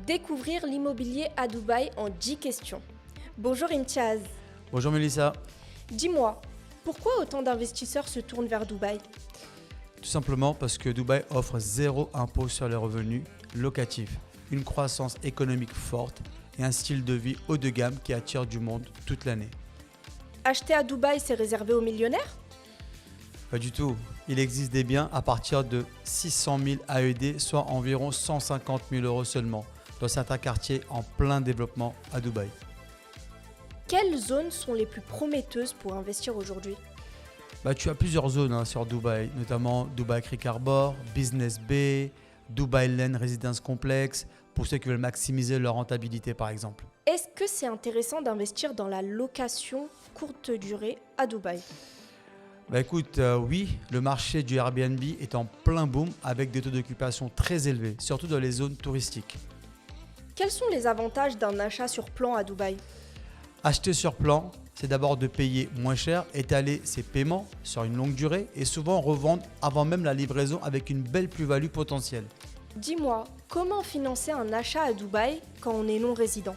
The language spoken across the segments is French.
Découvrir l'immobilier à Dubaï en 10 questions. Bonjour Imtiaz. Bonjour Mélissa. Dis-moi, pourquoi autant d'investisseurs se tournent vers Dubaï? Tout simplement parce que Dubaï offre zéro impôt sur les revenus locatifs, une croissance économique forte et un style de vie haut de gamme qui attire du monde toute l'année. Acheter à Dubaï, c'est réservé aux millionnaires? Pas du tout. Il existe des biens à partir de 600 000 AED, soit environ 150 000 euros seulement, dans certains quartiers en plein développement à Dubaï. Quelles zones sont les plus prometteuses pour investir aujourd'hui? Tu as plusieurs zones sur Dubaï, notamment Dubaï Creek Harbor, Business Bay, Dubaï Land Residence Complex, pour ceux qui veulent maximiser leur rentabilité par exemple. Est-ce que c'est intéressant d'investir dans la location courte durée à Dubaï? Oui, le marché du Airbnb est en plein boom avec des taux d'occupation très élevés, surtout dans les zones touristiques. Quels sont les avantages d'un achat sur plan à Dubaï? Acheter sur plan, c'est d'abord de payer moins cher, étaler ses paiements sur une longue durée et souvent revendre avant même la livraison avec une belle plus-value potentielle. Dis-moi, comment financer un achat à Dubaï quand on est non résident?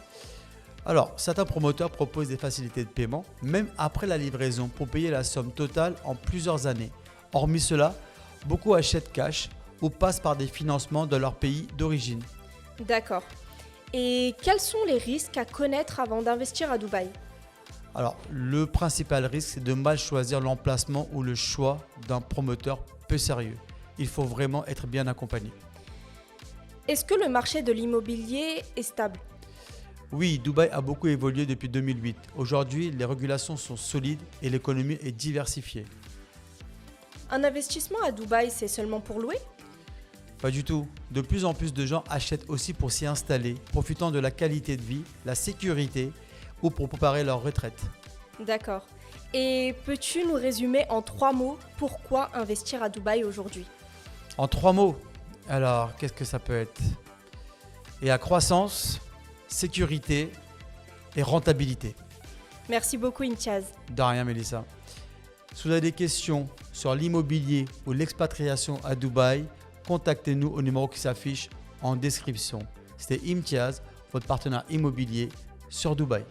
Alors, certains promoteurs proposent des facilités de paiement, même après la livraison, pour payer la somme totale en plusieurs années. Hormis cela, beaucoup achètent cash ou passent par des financements de leur pays d'origine. D'accord. Et quels sont les risques à connaître avant d'investir à Dubaï? Alors, le principal risque, c'est de mal choisir l'emplacement ou le choix d'un promoteur peu sérieux. Il faut vraiment être bien accompagné. Est-ce que le marché de l'immobilier est stable? Oui, Dubaï a beaucoup évolué depuis 2008. Aujourd'hui, les régulations sont solides et l'économie est diversifiée. Un investissement à Dubaï, c'est seulement pour louer? Pas du tout. De plus en plus de gens achètent aussi pour s'y installer, profitant de la qualité de vie, la sécurité ou pour préparer leur retraite. D'accord. Et peux-tu nous résumer en 3 mots pourquoi investir à Dubaï aujourd'hui? En 3 mots, alors qu'est-ce que ça peut être? Et la croissance, sécurité et rentabilité. Merci beaucoup Imtiaz. De rien Mélissa. Si vous avez des questions sur l'immobilier ou l'expatriation à Dubaï, contactez-nous au numéro qui s'affiche en description. C'était Imtiaz, votre partenaire immobilier sur Dubaï.